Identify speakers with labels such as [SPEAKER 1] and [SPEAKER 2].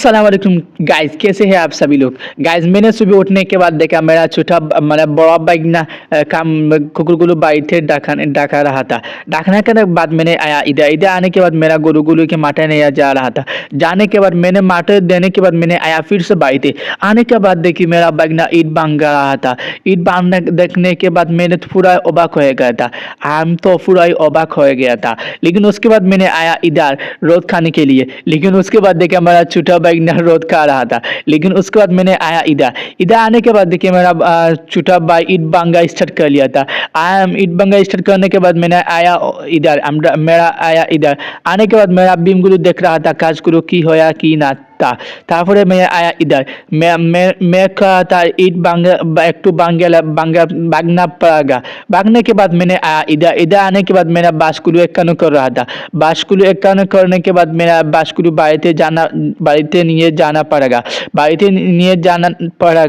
[SPEAKER 1] अस्सलाम वालेकुम गाइस, कैसे हैं आप सभी लोग। गाइस मैंने सुबह उठने के बाद देखा मेरा छोटा मतलब बड़ा भाई ना काम कुकुरगुलू बाई थे डाका रहा था। डाकने के बाद मैंने आया इधर इधर आने के बाद मेरा गुरु के माटे नहीं जा रहा था। जाने के बाद मैंने माटे देने के बाद मैंने आया फिर से बाई थे। आने के बाद देखी मेरा बैग ना ईद बांध रहा था। ईद बांधने देखने के बाद मैंने तो पूरा अबाक हो गया था। हम तो पूरा ही अबाक हो गया था। लेकिन उसके बाद मैंने आया इधर रोज खाने के लिए। लेकिन उसके बाद देखा मेरा छोटा भाई ना रोज खा रहा था। लेकिन उसके बाद मैंने आया इधर इधर आने के बाद देखिए मेरा छोटा भाई ईद बांगा स्टार्ट कर लिया था। ईद बांगा स्टार्ट करने के बाद मैंने आया इधर मेरा आया इधर आने के बाद मेरा बीमगुरु देख रहा था काज करो की होया की ना तारপরে मैं आया इधर मैं कहा था ईद बांगा एक बांगा बागना पड़ेगा। भागने के बाद मैंने आया इधर इधर आने के बाद मेरा बास्कुलू एक कानू कर रहा था। बास्कुलू एक कानू करने के बाद मेरा बास्कुलू बाड़ीते नहीं जाना पड़ेगा। बाड़ीते नहीं जाना पड़ेगा।